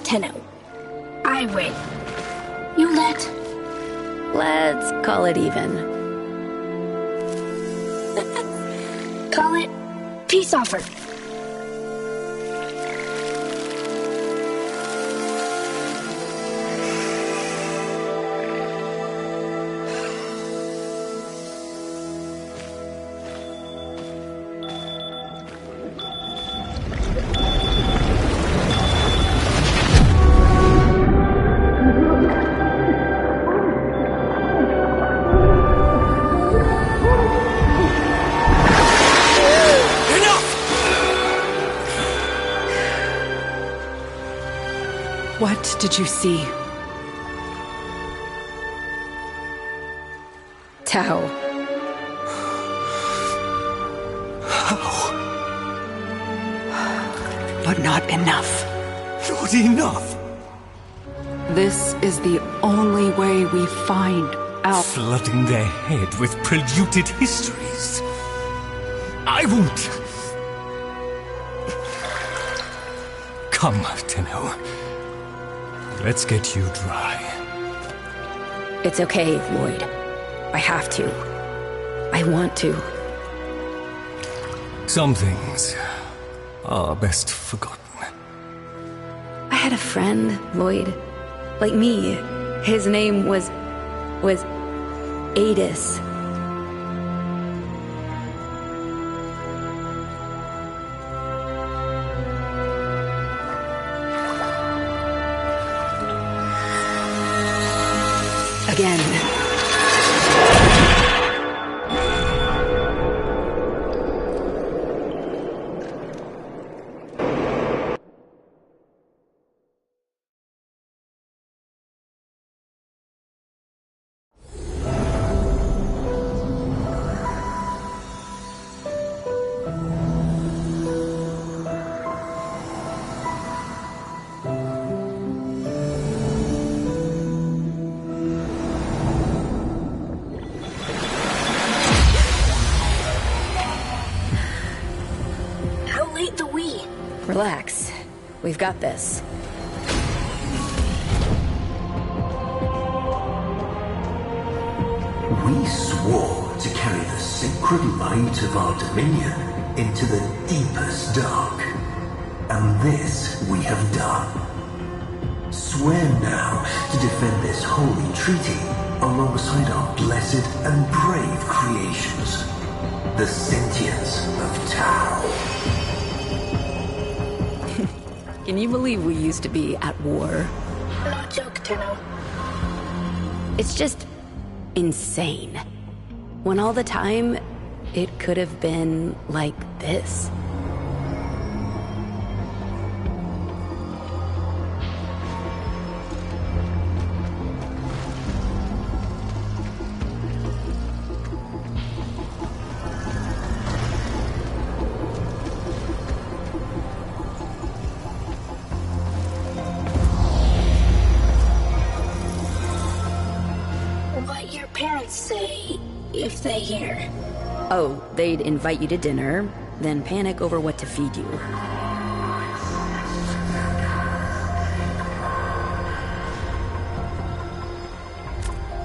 Tenno. I win. You let... Let's call it even. Call it peace offer. What did you see? Tao. How? But not enough. Not enough! This is the only way we find out. Flooding their head with polluted histories. I won't! Come, Tenno. Let's get you dry. It's okay, Lloyd. I have to. I want to. Some things are best forgotten. I had a friend, Lloyd. Like me. His name was Adis. Again. Relax. We've got this. We swore to carry the sacred light of our dominion into the deepest dark. And this we have done. Swear now to defend this holy treaty alongside our blessed and brave creations. The sentience of Tao. Can you believe we used to be at war? No joke, Tenno. It's just insane. When all the time, it could have been like this. What your parents say if they hear. Oh, they'd invite you to dinner, then panic over what to feed you.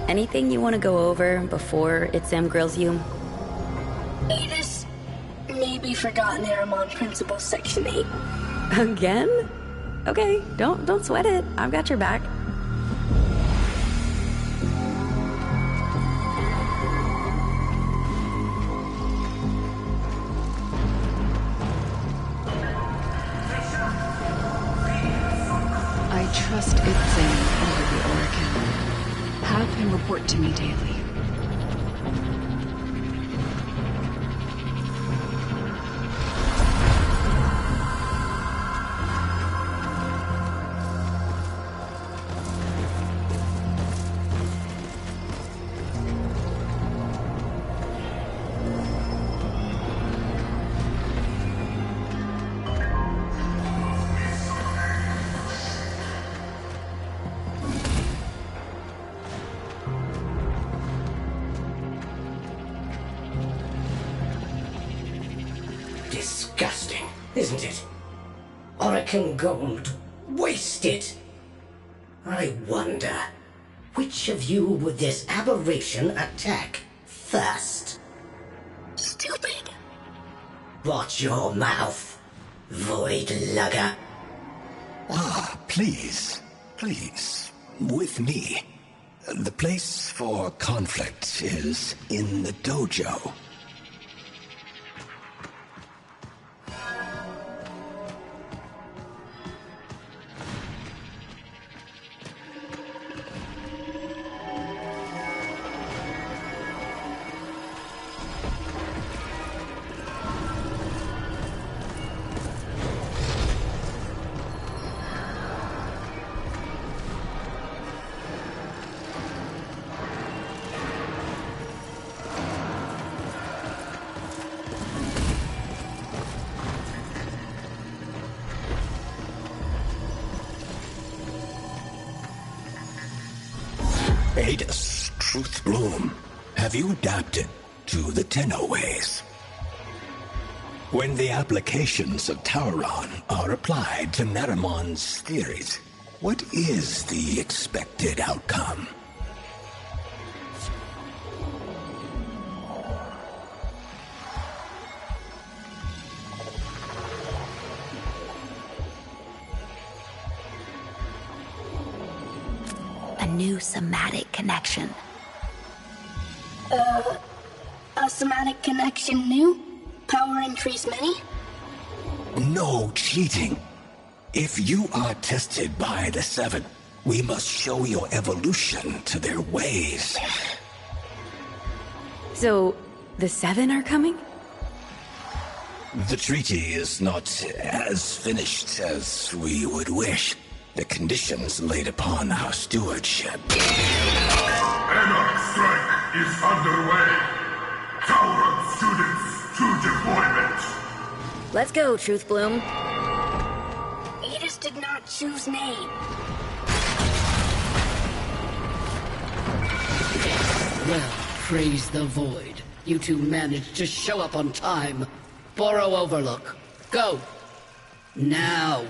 Anything you want to go over before it Sam grills you? Adis maybe forgotten that I'm on Principal Section 8. Again? Okay, don't sweat it. I've got your back. I trust Itzane over the Oracle. Have him report to me daily. Disgusting, isn't it? Oracle gold, Wasted. I wonder, which of you would this aberration attack first? Stupid. Watch your mouth, void lugger. Ah, please. With me. The place for conflict is in the dojo. Adus, Truth Bloom, have you adapted to the Tenno ways? When the applications of Tauron are applied to Naramon's theories, what is the expected outcome? A new somatic connection. A somatic connection new? Power increase many? No cheating. If you are tested by the Seven, we must show your evolution to their ways. So, the Seven are coming? The treaty is not as finished as we would wish. The conditions laid upon our stewardship. Anarch strike is underway. Tauron students to deployment. Let's go, Truth Bloom. Adus did not choose name. Well, praise the void. You two managed to show up on time. Borrow Overlook. Go. Now.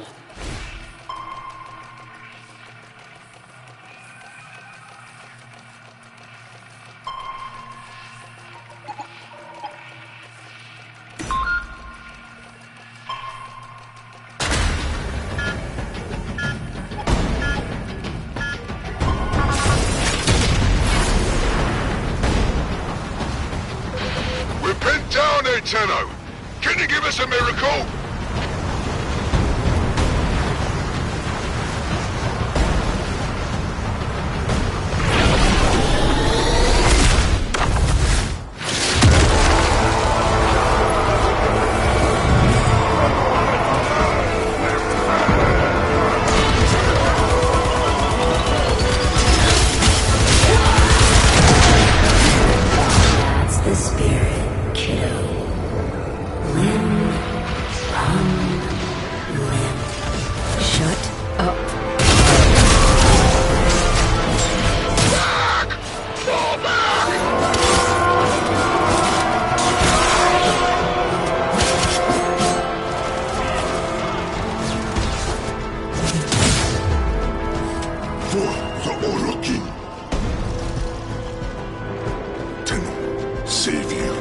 Tenno, can you give us a miracle? That's the spirit, kiddo. Shut up. For the Orokin. Tenno, Savior.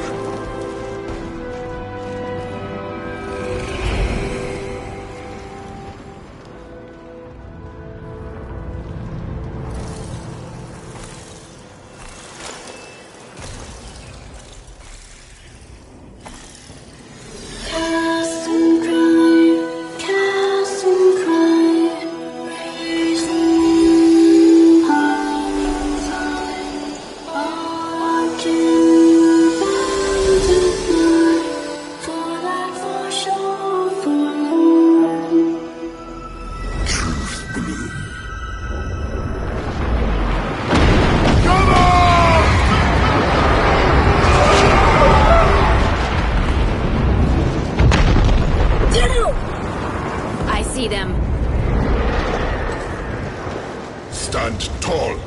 Stand tall.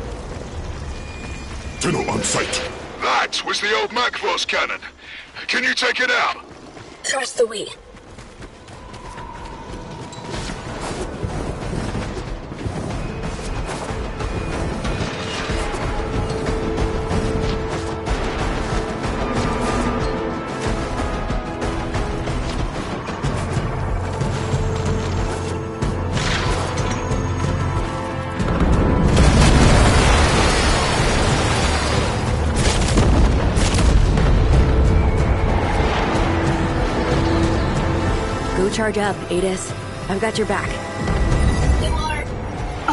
Tenno on sight. That was the old Macross cannon. Can you take it out? Trust the we. charge up, Adis. I've got your back. You are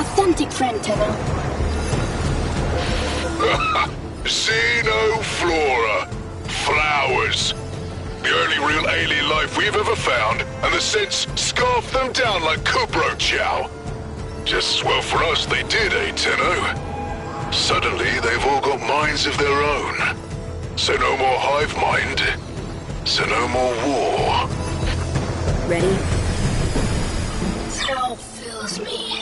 authentic friend, Tenno. Xenoflora. Flowers. The only real alien life we've ever found, and the Synths scarfed them down like Kubro Chow. Just as well for us they did, eh, Tenno? Suddenly, they've all got minds of their own. So no more hive mind. So no more war. Ready? Hell fills me.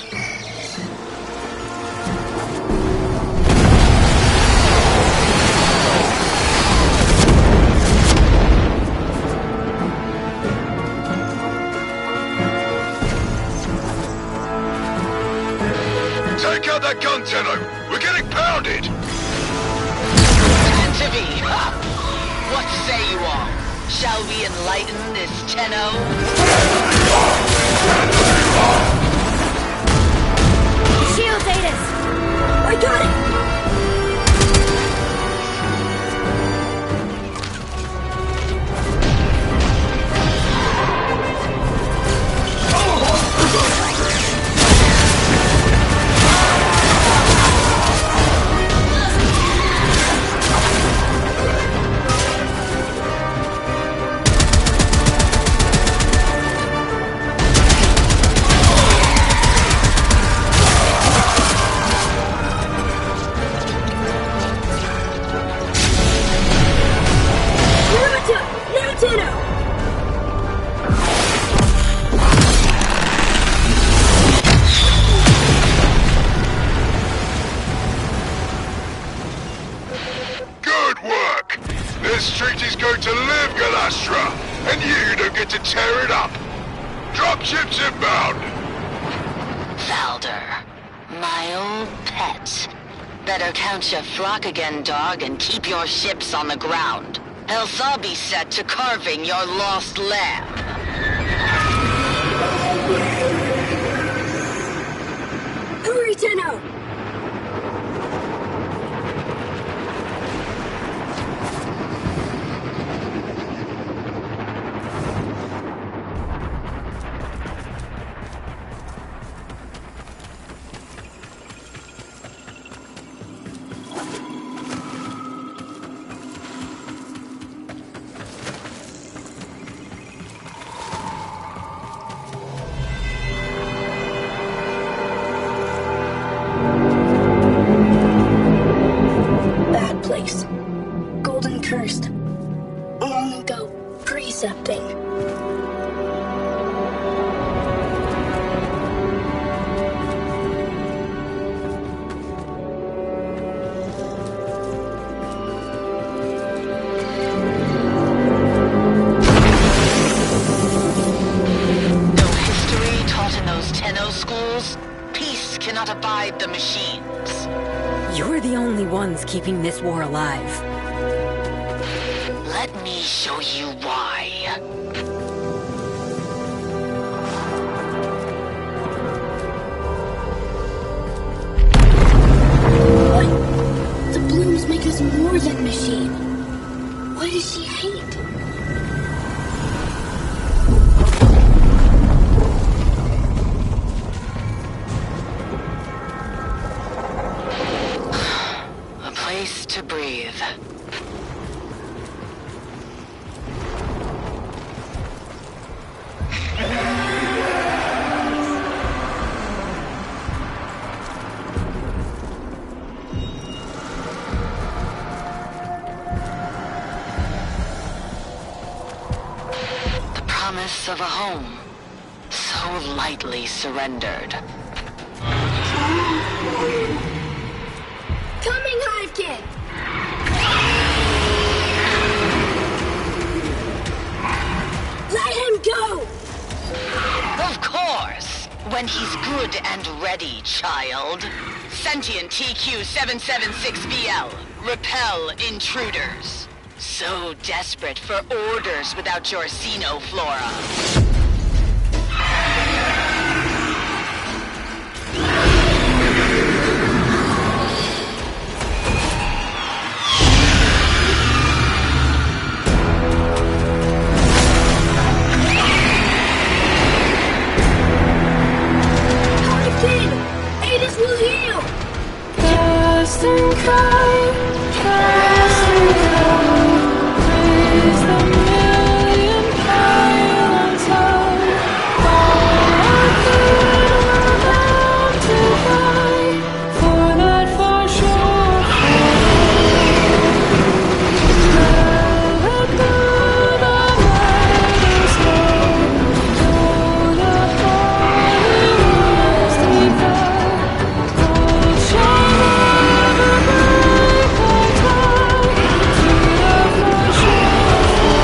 Take out that gun, Tenno! We're getting pounded! Antivy! What say you all? Shall we enlighten this Tenno? Shield, Adis! I got it! Good work! This street is going to live, Galastra, and you don't get to tear it up! Dropships inbound! Valder, my old pet. Better count your flock again, dog, and keep your ships on the ground. Else I'll be set to carving your lost lamb. Hurry, Tenno! Golden Cursed. Long ago, precepting. No history taught in those Tenno schools? Peace cannot abide the machines. You're the only ones keeping this war alive. Let me show you why. What? The blooms make us more than machine. Why does she hate? A place to breathe. The promise of a home, so lightly surrendered. Coming, Hive Kid! Let him go! Of course! When he's good and ready, child. Sentient TQ-776BL. Repel intruders. So desperate for orders without your Xenoflora. heal! Cast and cry, cast and cry, praise the million pylons high. All our good we're bound to die, for that far shore let the riders know, the holy ones they guide. Gold shall never break our tie, to the far shore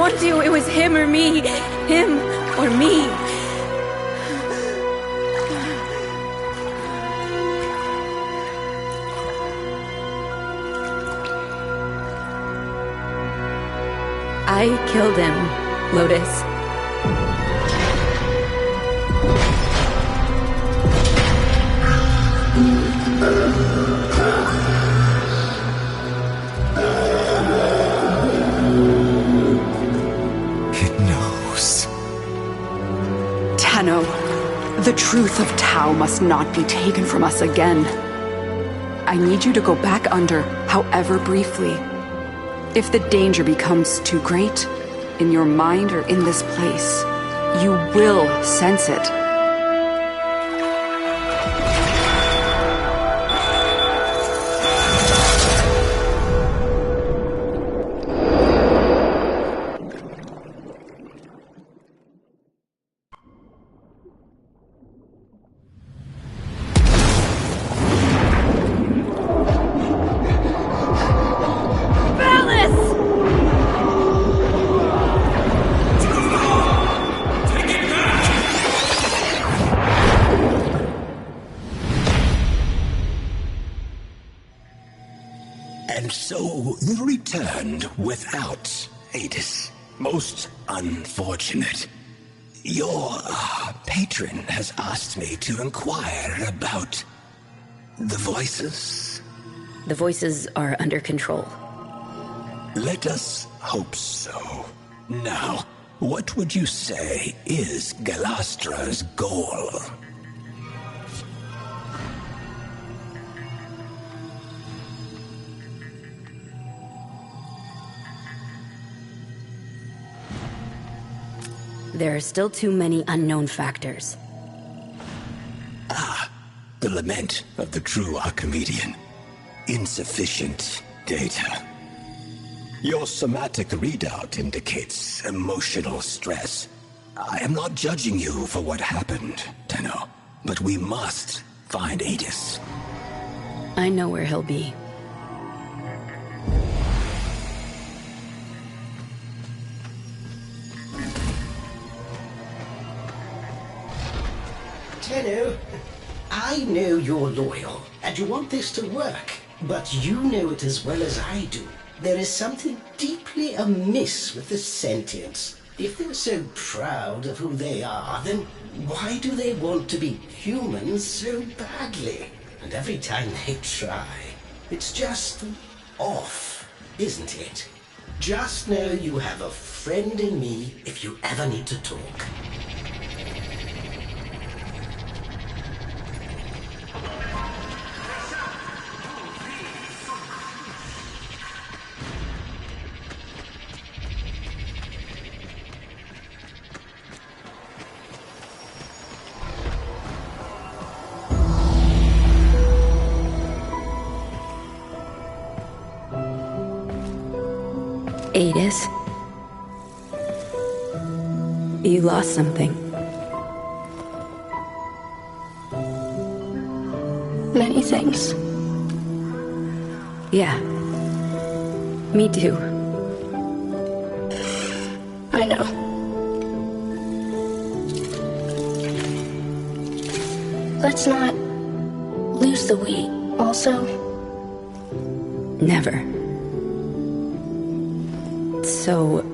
want to. It was him or me. Him or me. I killed him, Lotus. It knows. Tenno, the truth of Tau must not be taken from us again. I need you to go back under, however briefly. If the danger becomes too great, in your mind or in this place, you will sense it. And so you returned without Adis. Most unfortunate. Your patron has asked me to inquire about the voices. The voices are under control. Let us hope so. Now, what would you say is Galastra's goal? There are still too many unknown factors. The lament of the true Archimedean. Insufficient data. Your somatic readout indicates emotional stress. I am not judging you for what happened, Tenno, but we must find Adis. I know where he'll be. Tenno, I know you're loyal, and you want this to work. But you know it as well as I do. There is something deeply amiss with the sentients. If they're so proud of who they are, then why do they want to be humans so badly? And every time they try, it's just off, isn't it? Just know you have a friend in me if you ever need to talk. Adis? You lost something. Many things. Yeah. Me too. I know. Let's not lose the we, also. Never. So,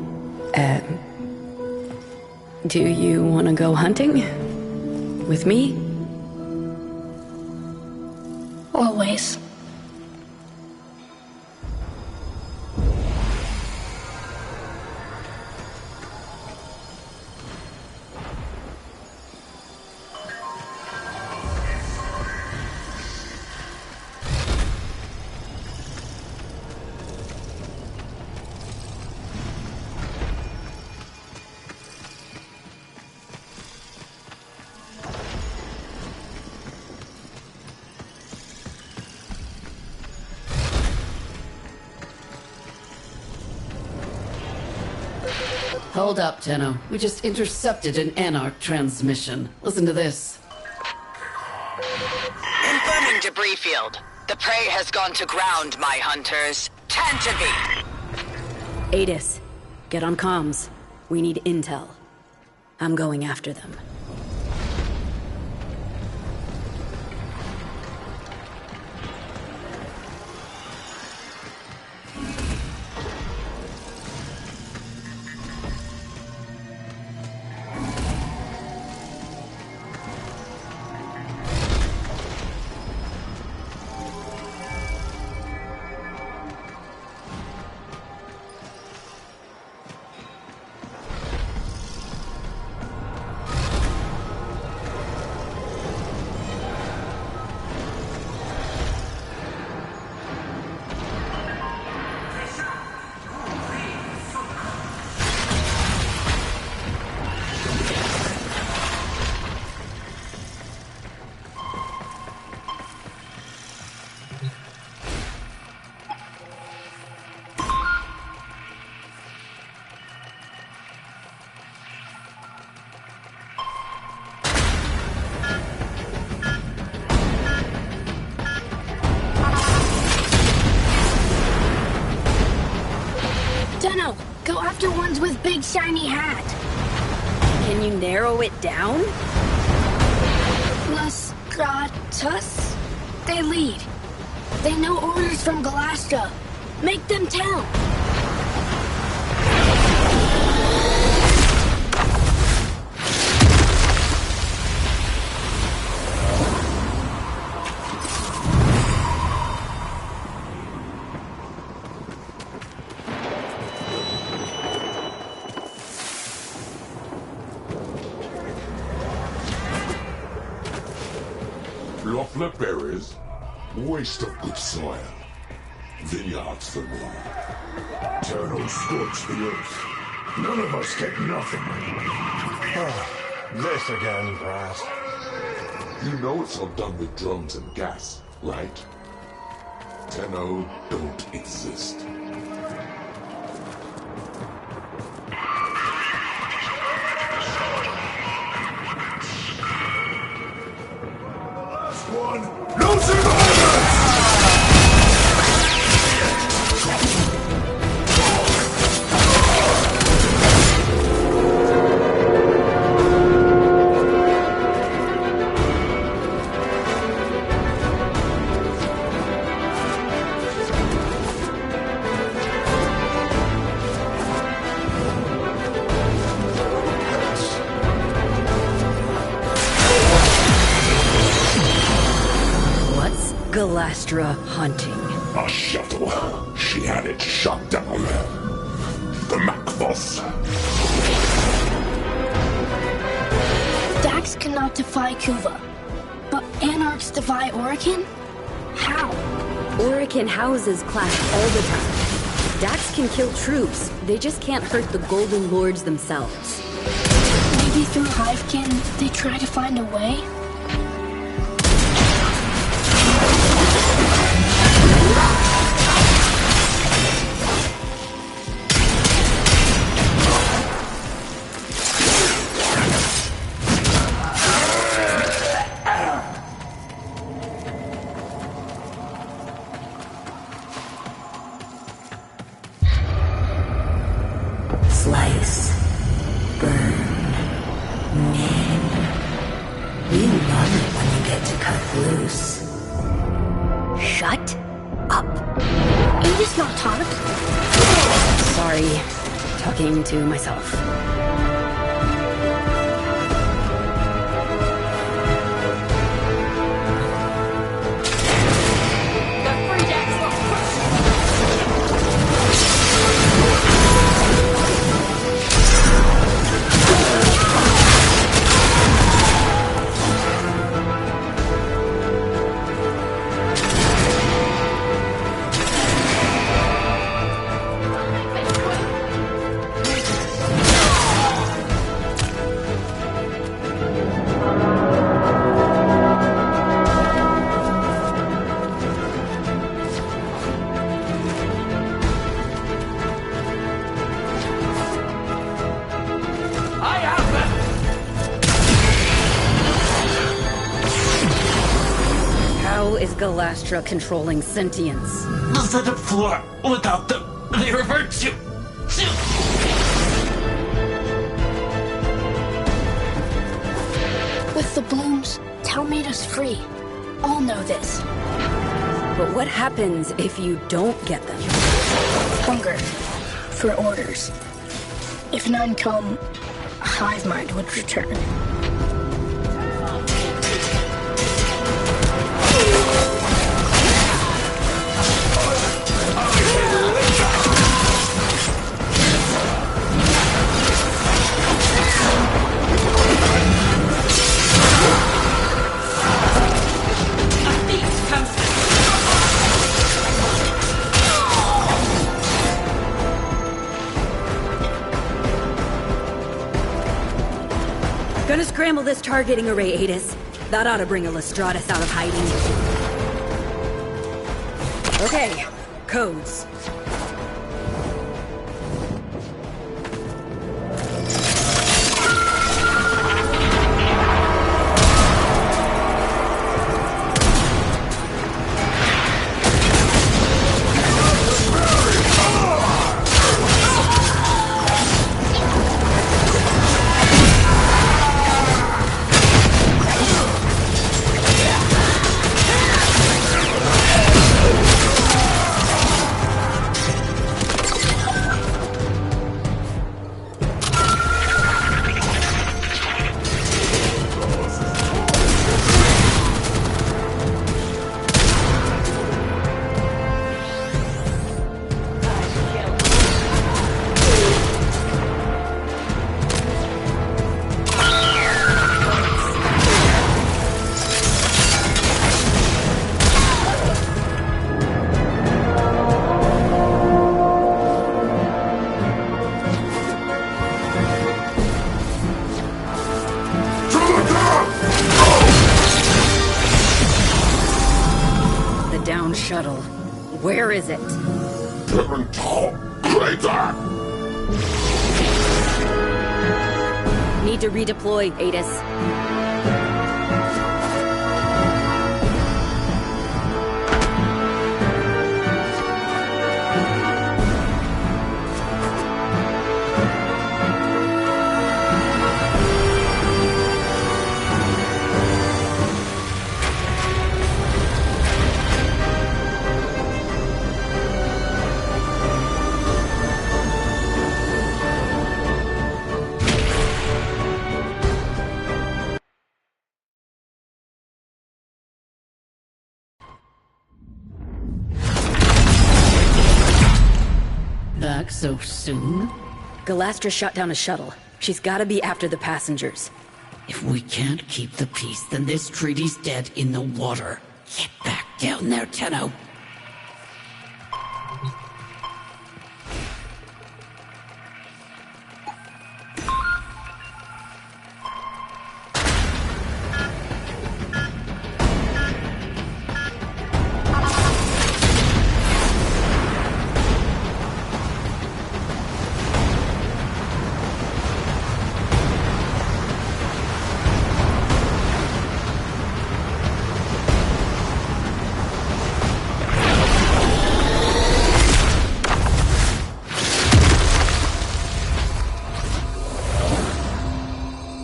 do you want to go hunting? With me? Always. Hold up, Tenno. We just intercepted an Anarch transmission. Listen to this. Confirming debris field. The prey has gone to ground, my hunters. Tantivy! Adis, Get on comms. We need intel. I'm going after them. Go after ones with big shiny hat. Can you narrow it down? Los Gatos? They lead. They know orders from Galastra. Make them tell. Loeffler berries, waste of good soil. Vineyards for me. Turtle scorch the earth. None of us get nothing. This again, Brass. You know it's all done with drones and gas, right? Tenno don't exist. One, no survivors! Galastra hunting. A shuttle. She had it shot down. The Macboss. Dax cannot defy Kuva, but Anarchs defy Orican? How? Orican houses clash all the time. Dax can kill troops, they just can't hurt the Golden Lords themselves. Maybe through Hivekin, they try to find a way? Slice. Burn. Name. We love it when you get to cut loose. Shut up. Aegis not talk? Sorry. Talking to myself. Is Galastra controlling sentience? The setup floor, without them, they revert to The blooms, Tau made us free. All know this. But what happens if you don't get them? Hunger. For orders. If none come, a hive mind would return. Gonna scramble this targeting array, Adis. That ought to bring a Lestratus out of hiding. Okay, codes. Shuttle. Where is it? Need to redeploy, Adis. Back so soon? Galastra shut down a shuttle. She's gotta be after the passengers. If we can't keep the peace, then this treaty's dead in the water. Get back down there, Tenno.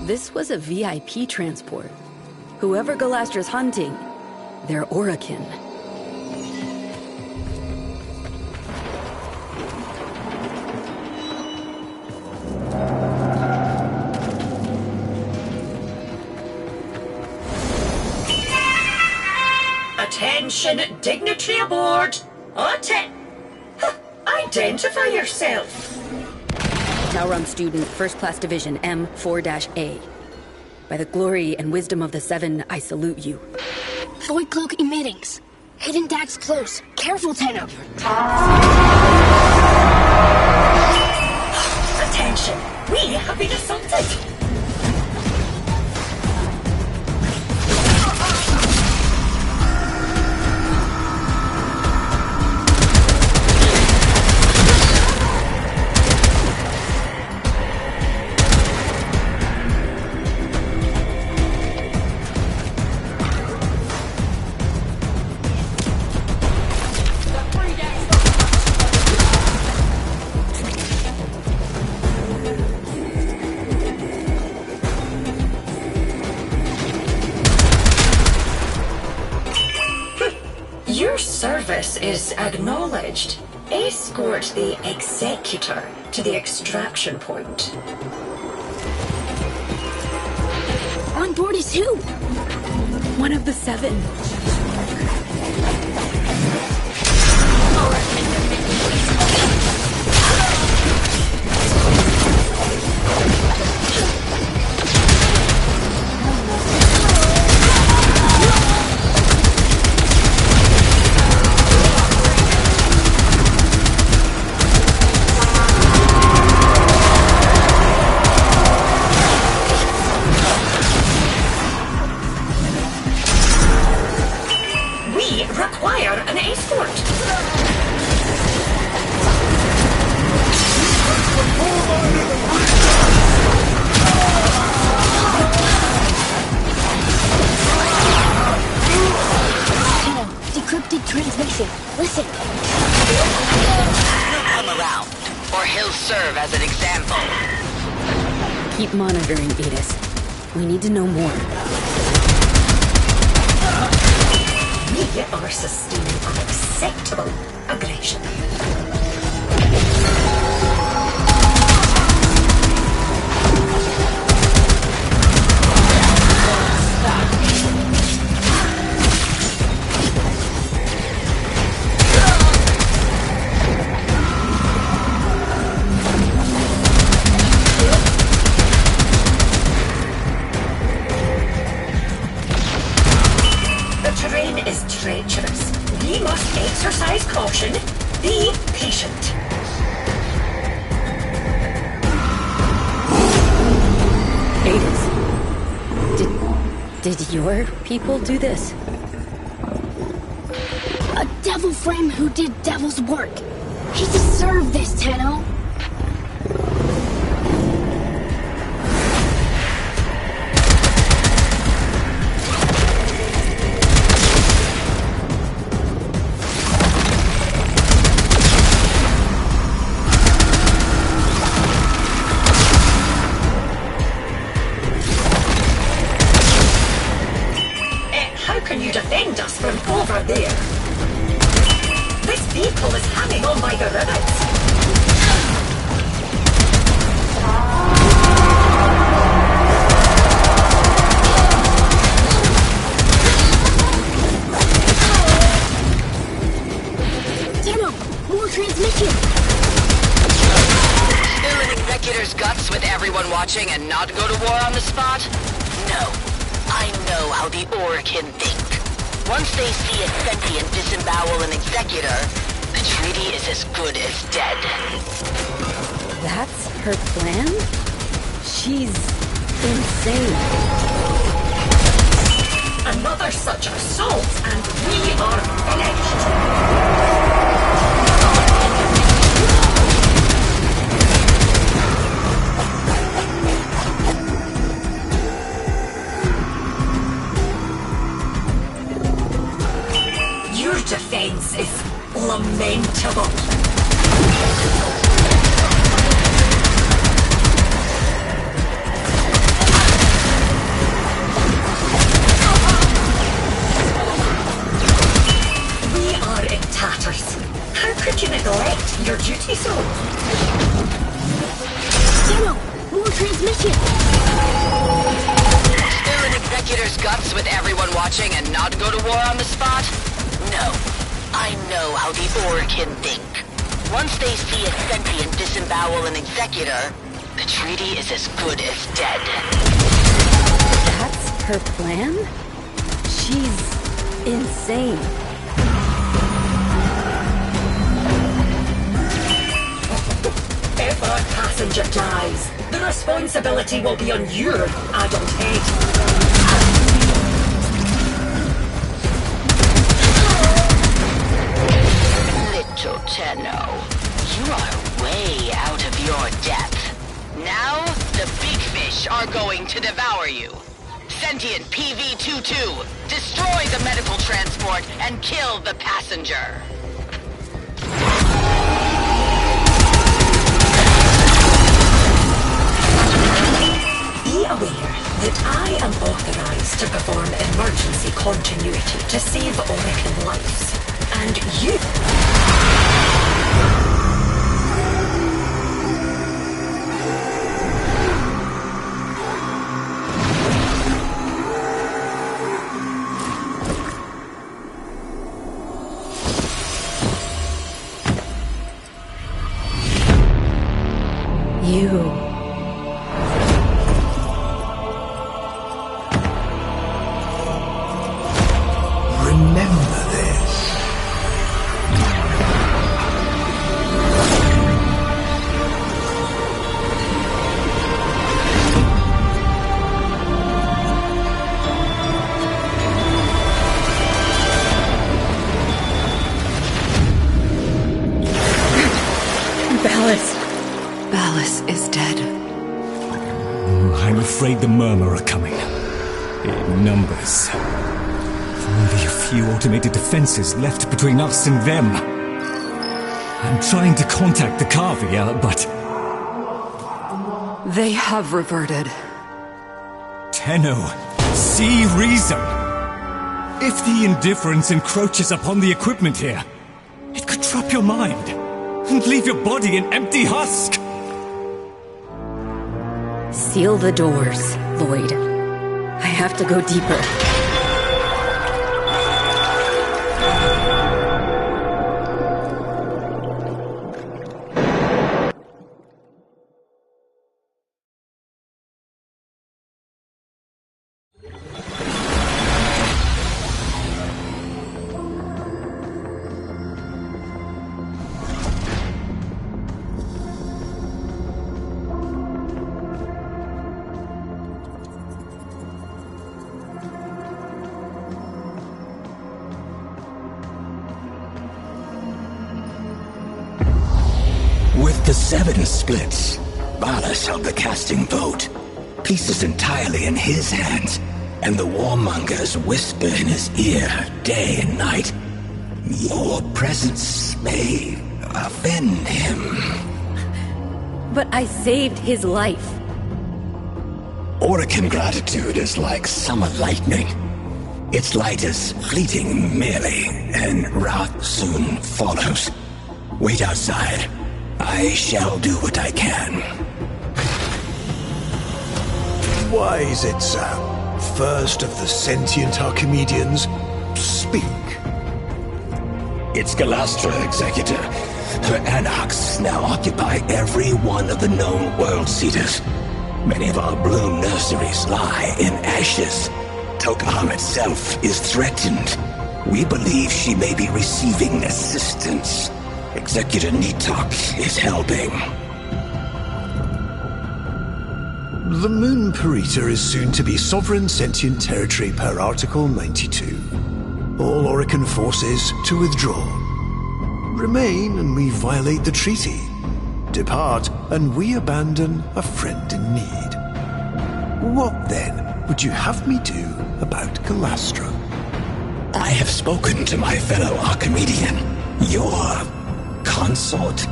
This was a VIP transport. Whoever Galastra's hunting, they're Orokin. Attention, dignitary aboard. Identify yourself. Taurum student, First Class Division, M4-A. By the glory and wisdom of the Seven, I salute you. Void cloak emittings. Hidden Dax close. Careful, Tenno. Attention, we have been assaulted. service is acknowledged. Escort the Executor to the extraction point. On board is who? One of the 7. We require an escort. Decrypted transmission. Listen. He'll come around, or he'll serve as an example. Keep monitoring, Edith. We need to know more. We are sustaining unacceptable aggression. The terrain is treacherous. We must exercise caution. Be patient. Did your people do this? A devil frame who did devil's work. He deserved this, Tenno. How can you defend us from over there? This vehicle is hanging on by the rivets. Tenno, more transmission. Spill an executor's guts with everyone watching and not go to war on the spot? No. I know how the Orokin think. Once they see a sentient disembowel an executor, the treaty is as good as dead. That's her plan? She's insane. Another such assault, and we are finished. Your defense is lamentable. We are in tatters. How could you neglect your duty so? Tenno, more transmission. Spill an executor's guts with everyone watching and not go to war on the spot? No. I know how the Orokin think. Once they see a sentient disembowel an executor, the treaty is as good as dead. That's her plan? She's insane. If our passenger dies, the responsibility will be on your adult head. Little Tenno, you are way out of your depth. Now, the big fish are going to devour you. Sentient PV-22, destroy the medical transport and kill the passenger. Be aware that I am authorized to perform emergency continuity to save Orokin lives. And you... Remember this. Ballas is dead. I'm afraid the Murmur are coming. In numbers. Only a few automated defenses left between us and them. I'm trying to contact the Kavia, but... They have reverted. Tenno, see reason! If the indifference encroaches upon the equipment here, it could trap your mind and leave your body an empty husk! Seal the doors, Lloyd. I have to go deeper. With the 7 splits, Ballas held the casting vote. Peace is entirely in his hands, and the warmongers whisper in his ear day and night. Your presence may offend him. But I saved his life. Orokin gratitude is like summer lightning. Its light is fleeting merely, and wrath soon follows. Wait outside. I shall do what I can. Why is it, Sam? First of the sentient Archimedeans, speak. It's Galastra, Executor. Her anarchs now occupy every one of the known world seeders. Many of our bloom nurseries lie in ashes. Tok'am itself is threatened. We believe she may be receiving assistance. Executor Nitok is helping. The Moon Parita is soon to be sovereign sentient territory per Article 92. All Orokin forces to withdraw. Remain and we violate the treaty. Depart and we abandon a friend in need. What then would you have me do about Galastra? I have spoken to my fellow Archimedean. Your consort?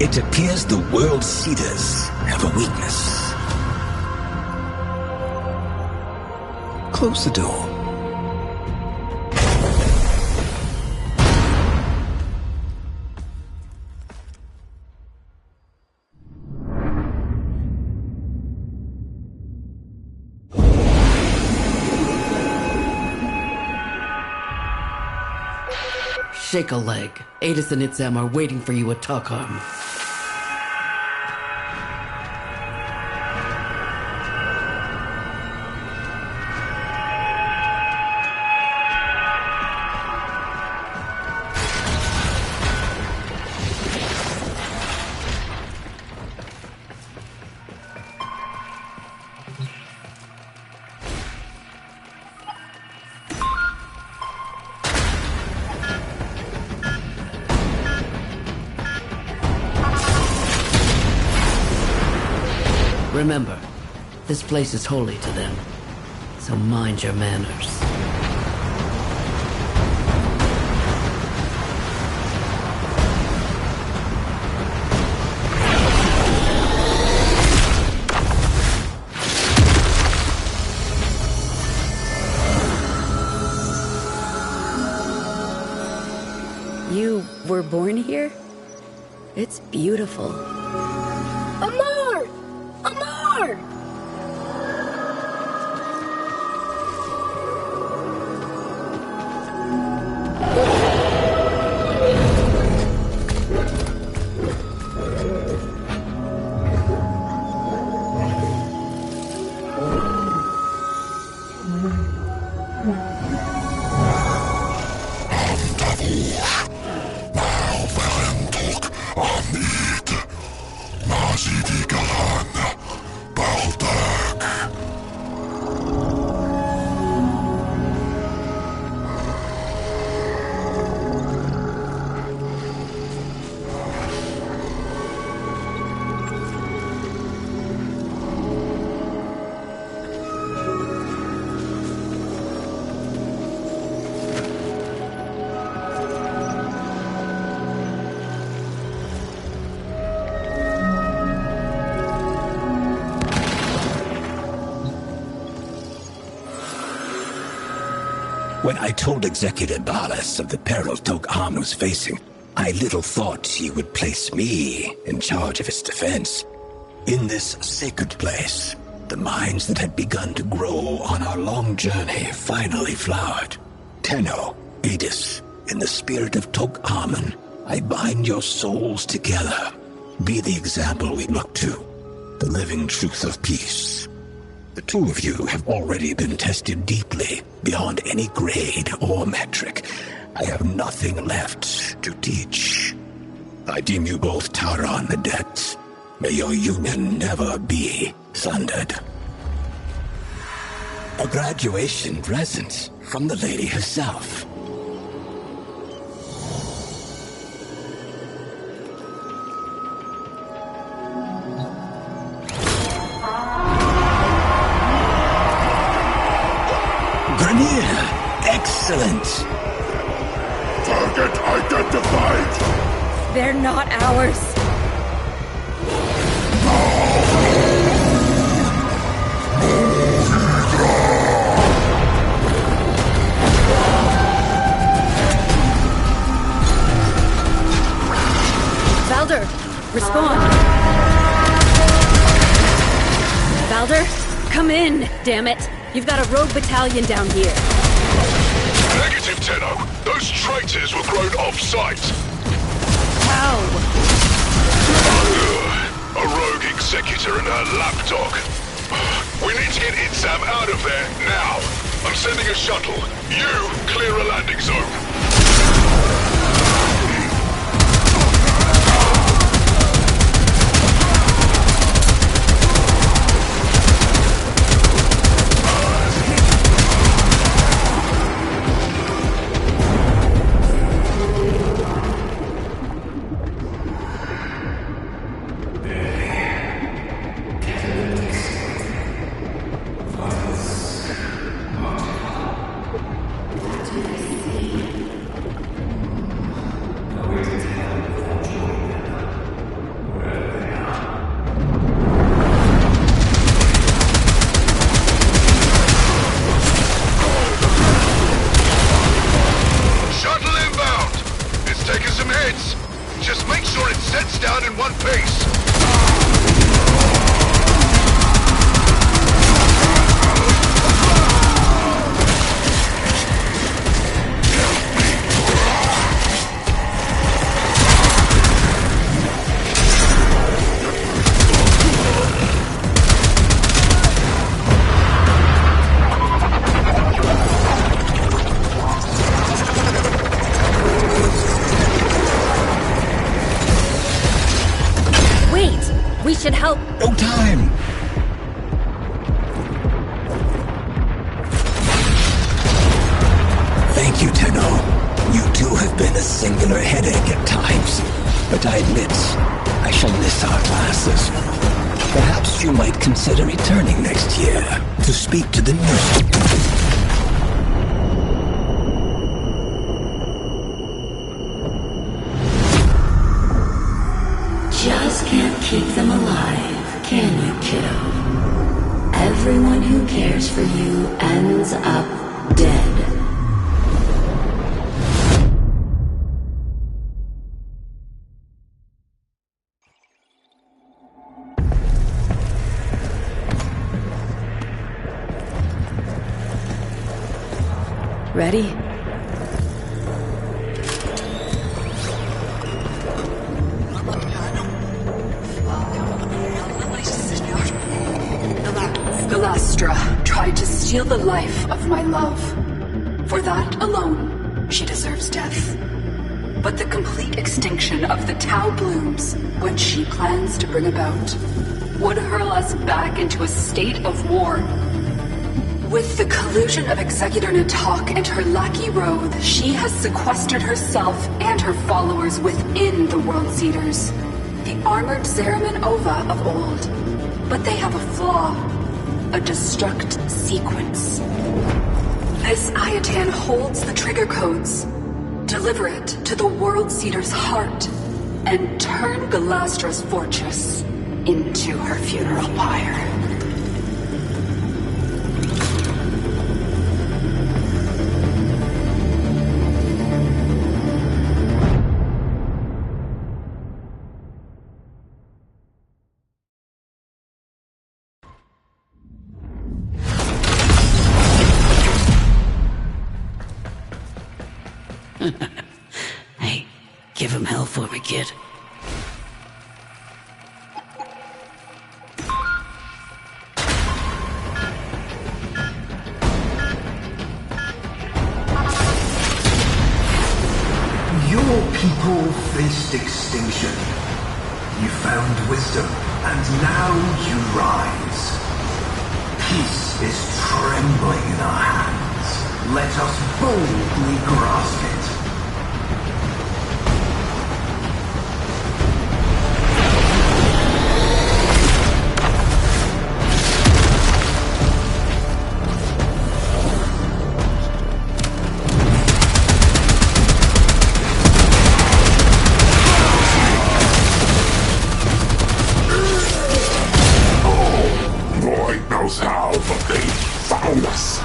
It appears the world seeders have a weakness. Close the door. Shake a leg. Adis and Itzam are waiting for you at Tok'am. Remember, this place is holy to them, so mind your manners. You were born here? It's beautiful. Amar! Amar! When I told Executive Balas of the peril Tok Am was facing, I little thought he would place me in charge of its defense. In this sacred place, the minds that had begun to grow on our long journey finally flowered. Tenno, Adis, in the spirit of Tok Amen, I bind your souls together. Be the example we look to, the living truth of peace. The two of you have already been tested deeply, beyond any grade or metric. I have nothing left to teach. I deem you both Tauron adepts. May your union never be sundered. A graduation present from the lady herself. Excellent. Target identified. They're not ours. Valder, respond. Valder, come in, damn it. You've got a rogue battalion down here. Negative, Tenno. Those traitors were grown off-site. How? A rogue executor and her lapdog. We need to get Itsam out of there, now. I'm sending a shuttle. You clear a landing zone. should help. No time! Thank you, Tenno. You too have been a singular headache at times. But I admit, I shall miss our classes. Perhaps you might consider returning next year to speak to the new... Just can't keep them alive, can you, kiddo? Everyone who cares for you ends up dead. Ready? Galastra tried to steal the life of my love. For that alone, she deserves death. But the complete extinction of the Tau blooms, which she plans to bring about, would hurl us back into a state of war. With the collusion of Executor Natak and her lackey Roth, she has sequestered herself and her followers within the World Seeders, the armored Zeraman Ova of old. But they have a flaw, a destruct sequence. This Ayatan holds the trigger codes. Deliver it to the World Seeder's heart and turn Galastra's fortress into her funeral pyre. Hey, give him hell for me, kid. Your people faced extinction. You found wisdom, and now you rise. Peace is trembling in our hands. Let us boldly grasp it. Lord knows how, but they found us.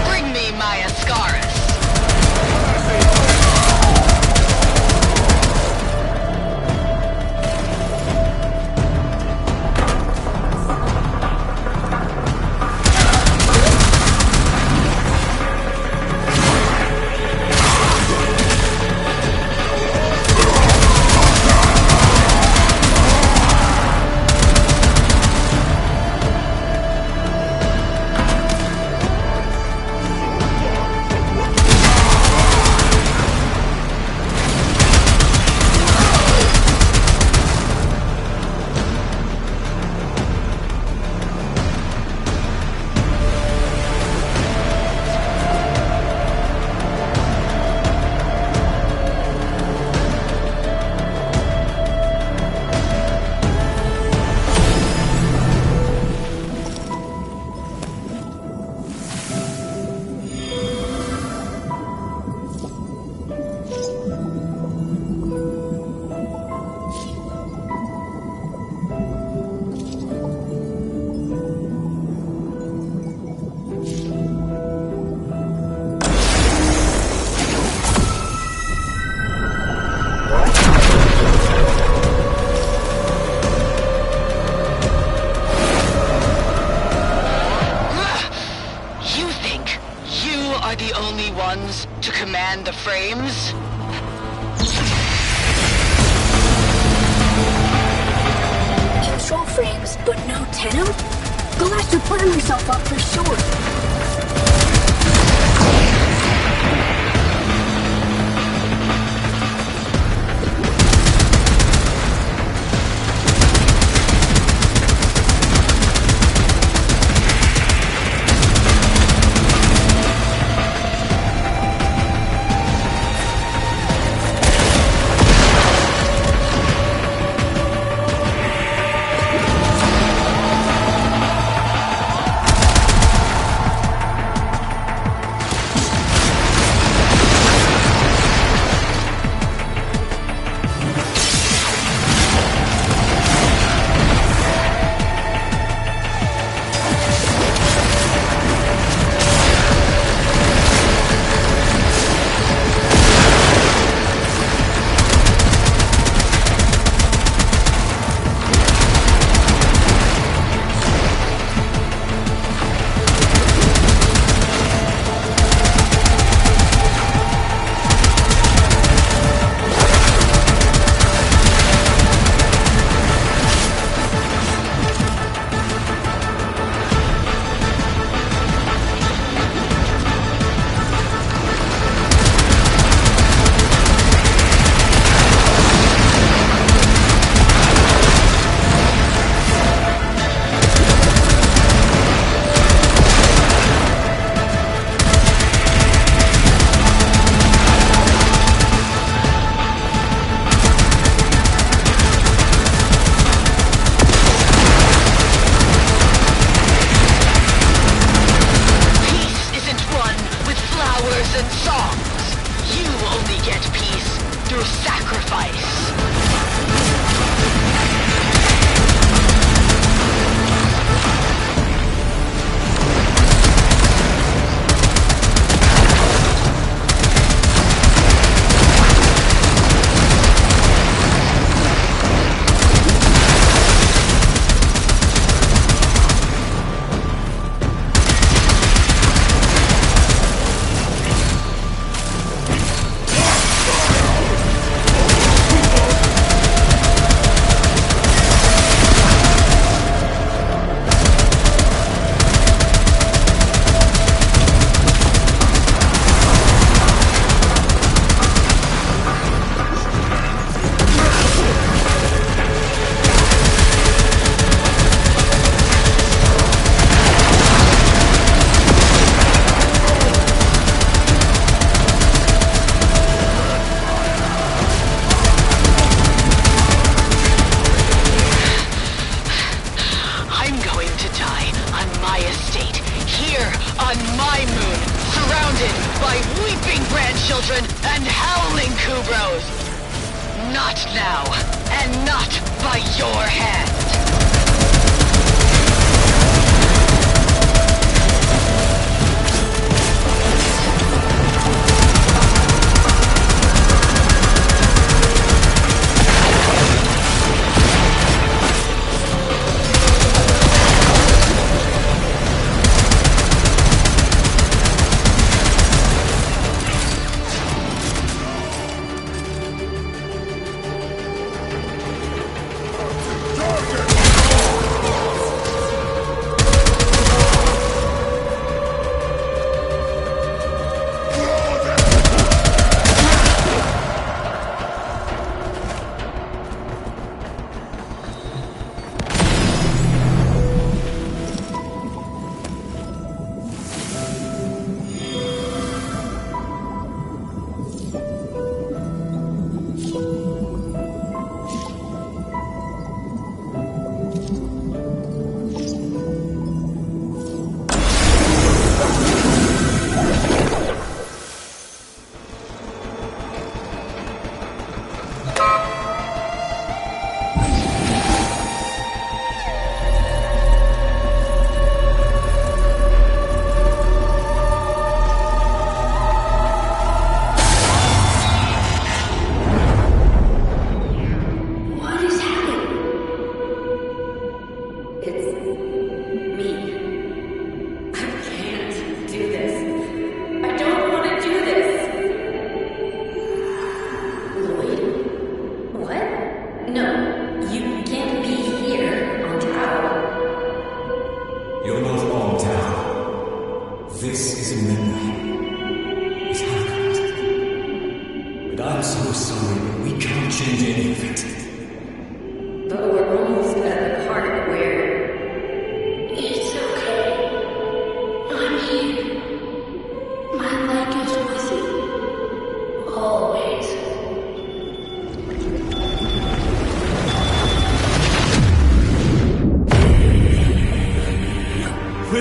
Bring me my Ascaris. To command the frames? Control frames, but no Tenno? Galacta put himself up for sure. jokes and songs. You only get peace through sacrifice. Grandchildren and howling Kubros! Not now, and not by your hand!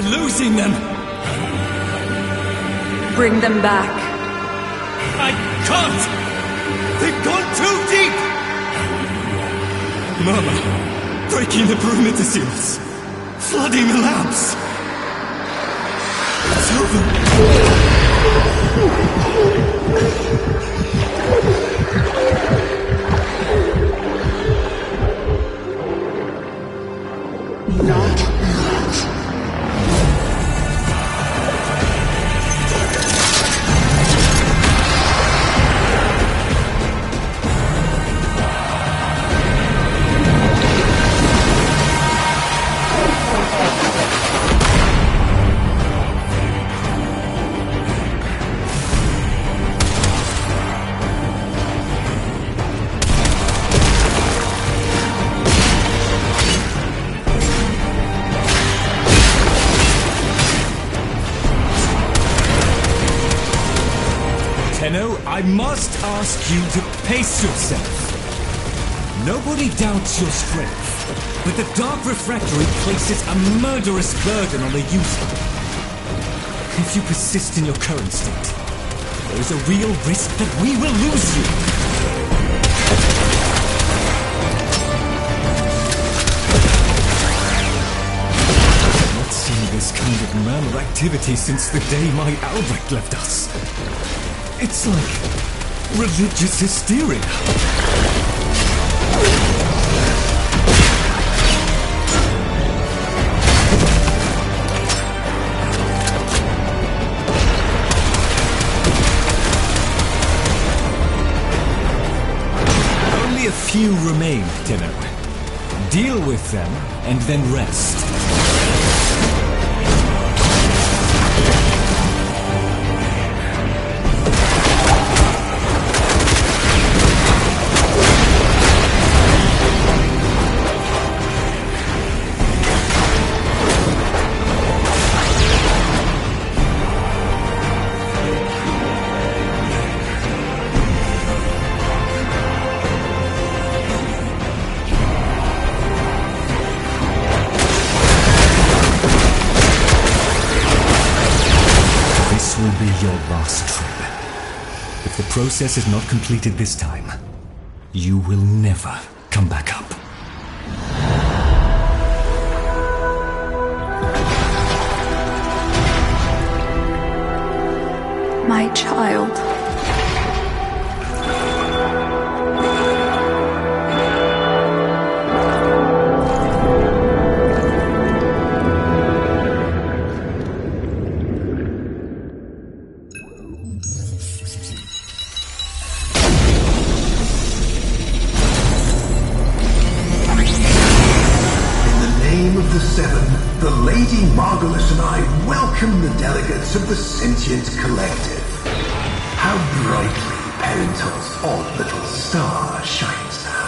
Losing them! Bring them back. I can't! They've gone too deep! Mama, breaking the perimeter seals, flooding the labs. It's over. I must ask you to pace yourself. Nobody doubts your strength, but the Dark Refractory places a murderous burden on the user. If you persist in your current state, there's a real risk that we will lose you. I've not seen this kind of murmur activity since the day my Albrecht left us. It's like religious hysteria. Only a few remain, Tenno. Deal with them, and then rest. Will be your last trip. If the process is not completed this time, you will never come back up. My child. The Seven, the Lady Margulis and I welcome the delegates of the Sentient Collective. How brightly Parental's odd little star shines now.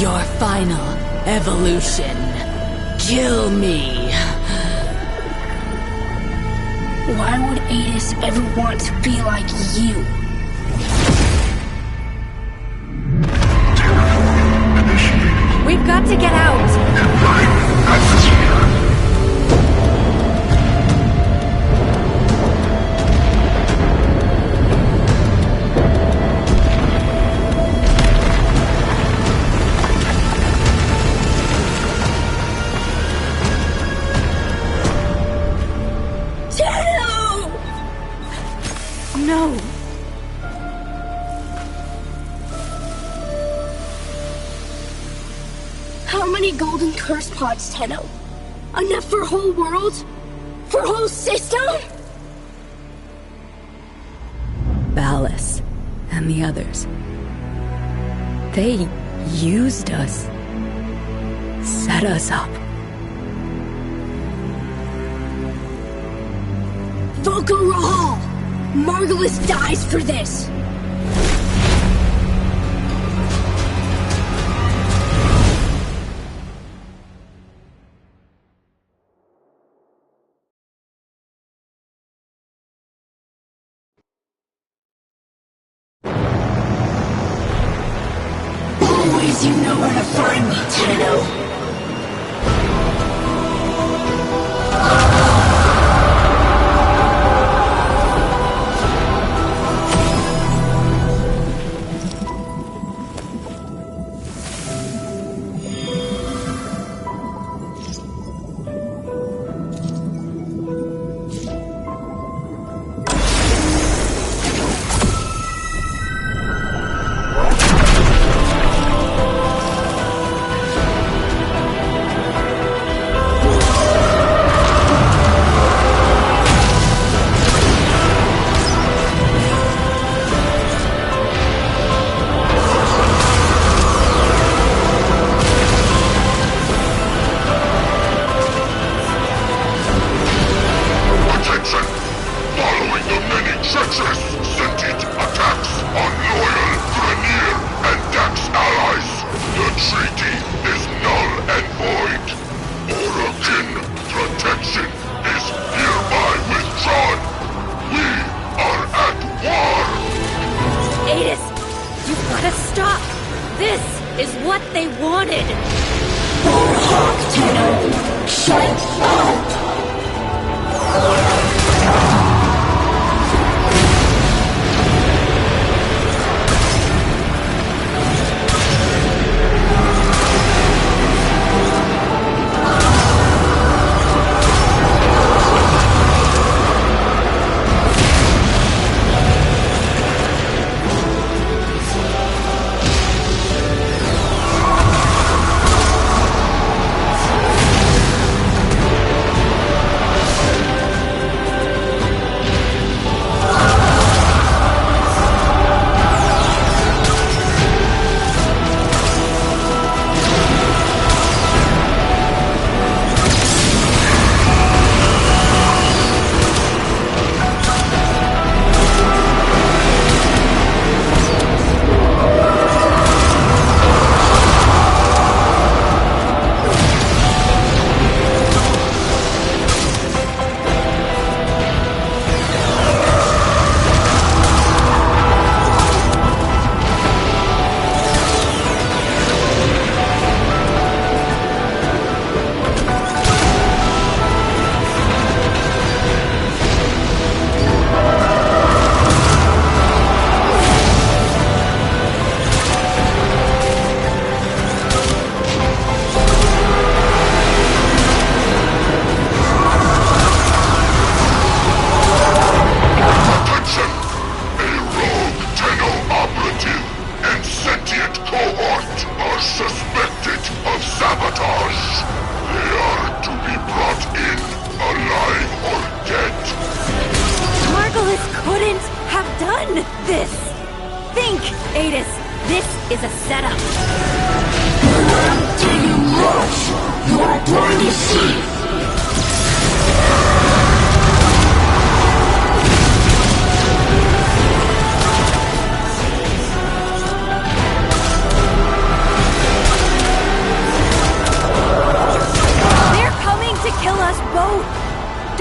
Your final evolution. Kill me. Why would Adis ever want to be like you? We've got to get out. No. How many golden curse pods, Tenno? Enough for whole world? For whole system? Ballas and the others. They used us. Set us up. Volko Rahal! Margulis dies for this! Always you know where to find me, Tenno.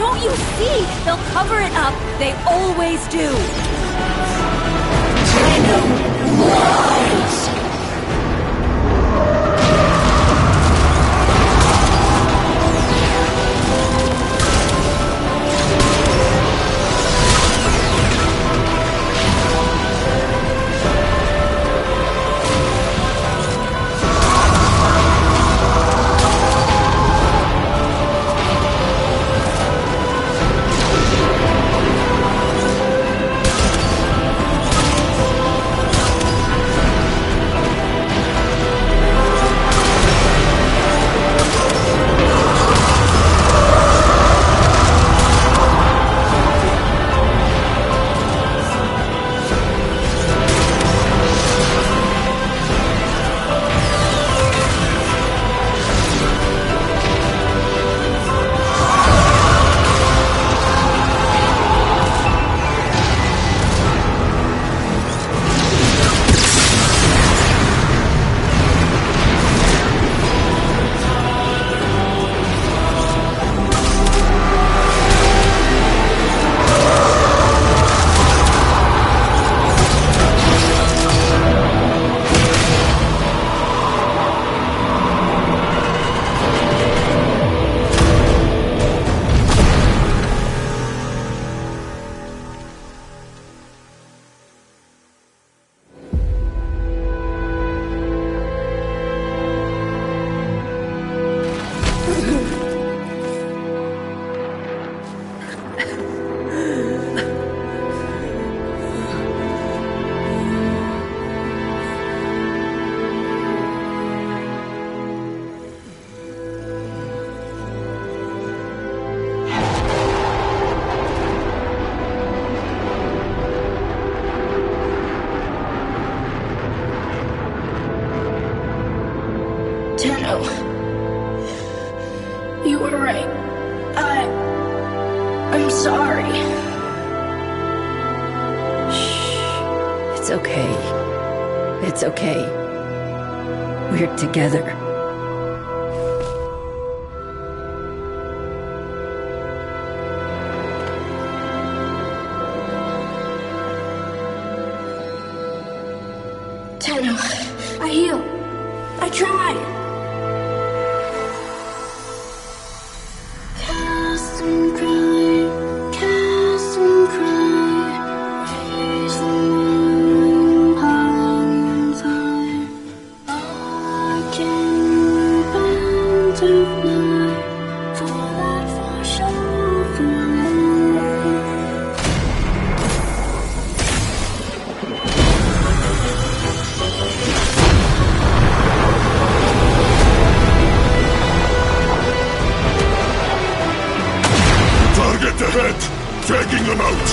Don't you see? They'll cover it up. They always do. Tenno, you were right. I'm sorry. Shh. It's okay. It's okay. We're together. Tenno, I heal. I try. Cast and cry, raise the moon high. I can repent of night, for that far shall fly. Target ahead! Taking them out!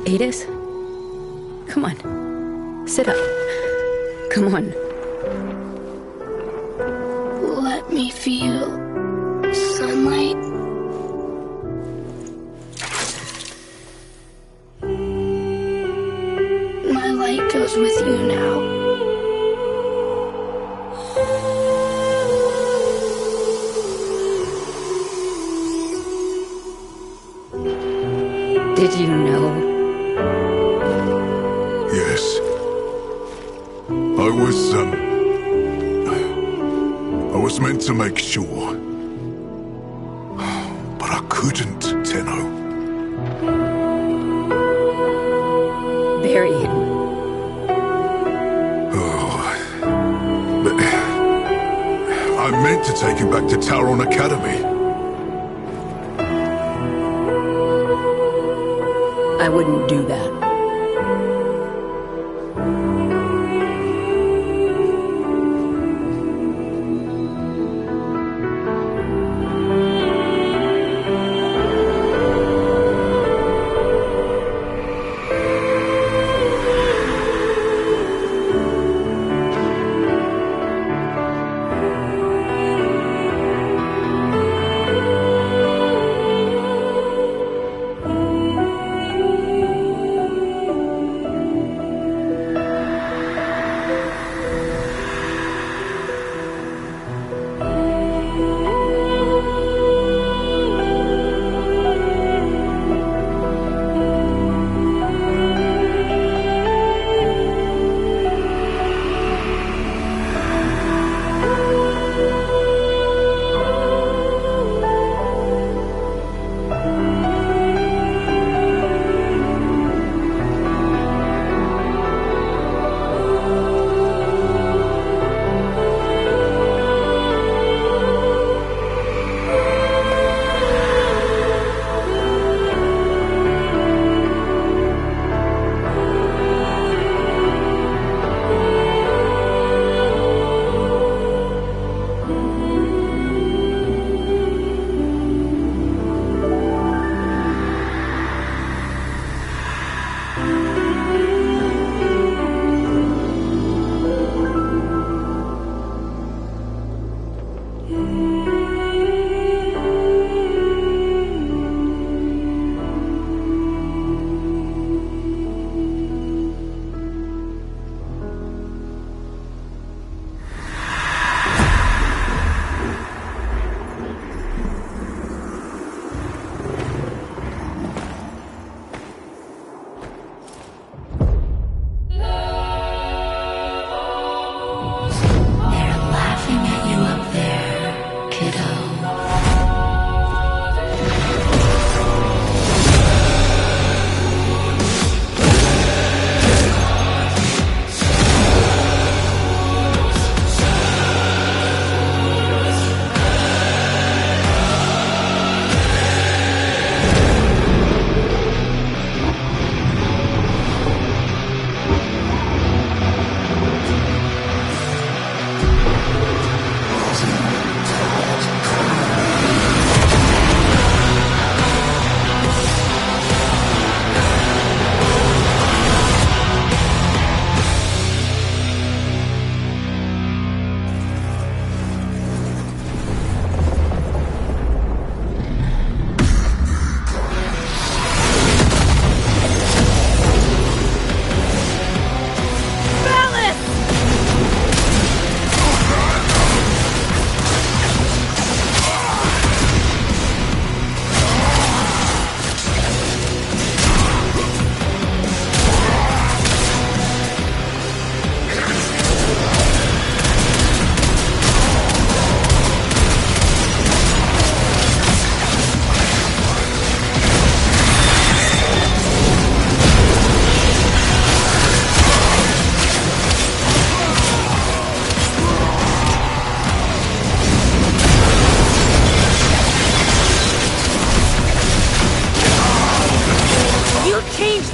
Adis? Come on. Sit up. Come on. Let me feel sunlight. My light goes goes with you now. Did you know? Yes. I was meant to make sure. But I couldn't, Tenno. Bury him. I meant to take him back to Tauron Academy. I wouldn't do that.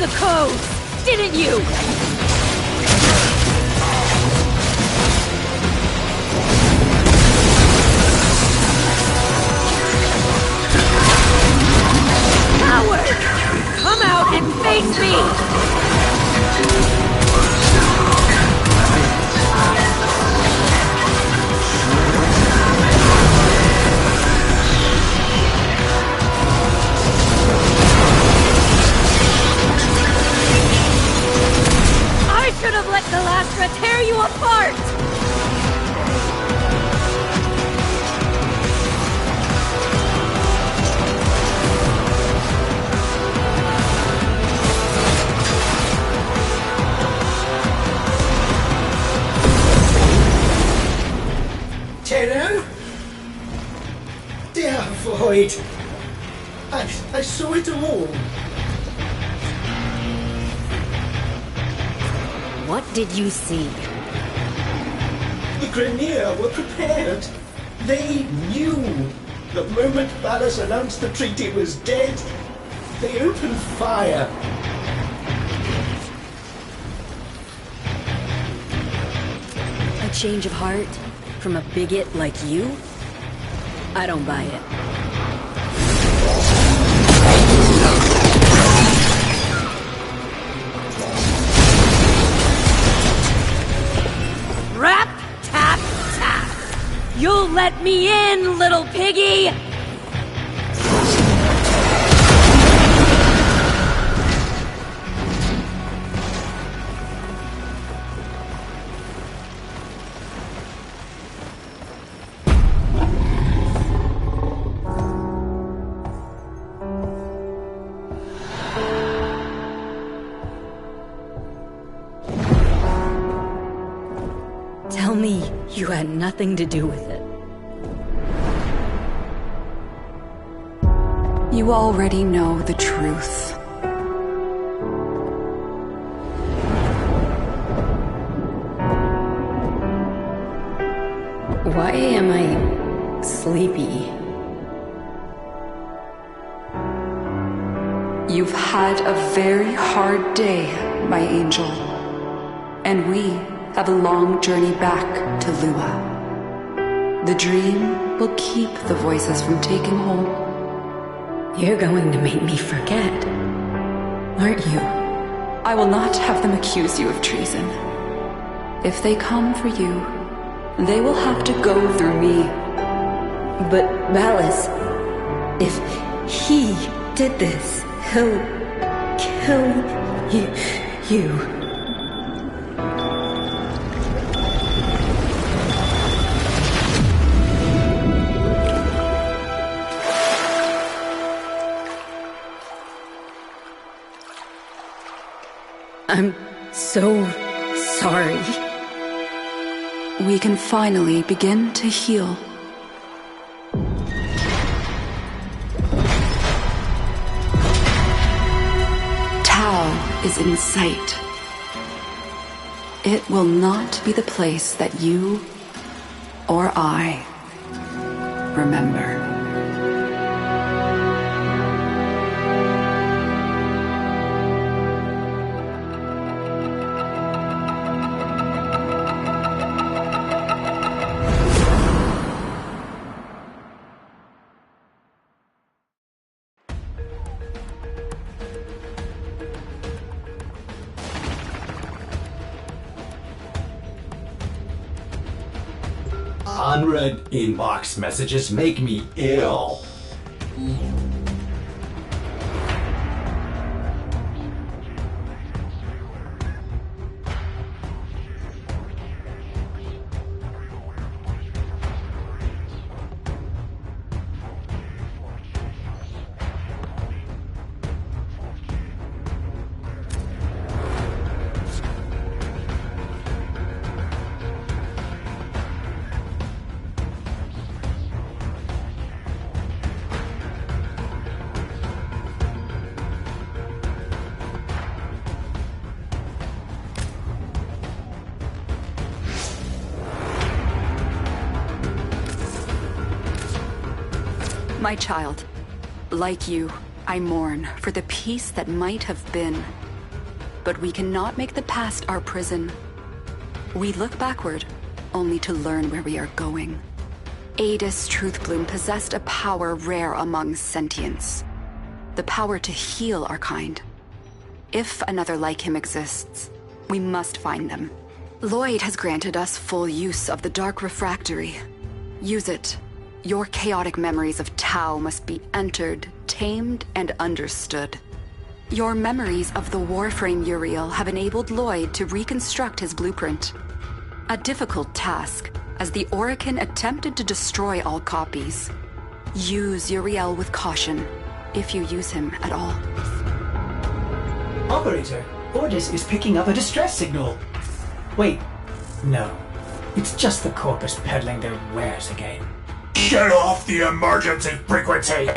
the code, didn't you? Coward! Come out and face me! I should have Lloyd! I saw it all! What did you see? The Grenier were prepared. They knew. The moment Ballas announced the treaty was dead, they opened fire. A change of heart? From a bigot like you? I don't buy it. Rap, tap, tap! You'll let me in, little piggy! Tell me you had nothing to do with it. You already know the truth. Why am I sleepy? You've had a very hard day, my angel. And we have a long journey back to Lua. The dream will keep the voices from taking hold. You're going to make me forget, aren't you? I will not have them accuse you of treason. If they come for you, they will have to go through me. But Ballas, if he did this, he'll kill you. I'm so sorry. We can finally begin to heal. Tau is in sight. It will not be the place that you or I remember. Unread inbox messages make me ill. My child, like you, I mourn for the peace that might have been. But we cannot make the past our prison. We look backward, only to learn where we are going. Adis Truthbloom possessed a power rare among sentients. The power to heal our kind. If another like him exists, we must find them. Lloyd has granted us full use of the Dark Refractory. Use it. Your chaotic memories of Tau must be entered, tamed, and understood. Your memories of the Warframe Uriel have enabled Lloyd to reconstruct his blueprint. A difficult task, as the Orokin attempted to destroy all copies. Use Uriel with caution, if you use him at all. Operator, Ordis is picking up a distress signal. Wait, no. It's just the Corpus peddling their wares again. Get off the emergency frequency!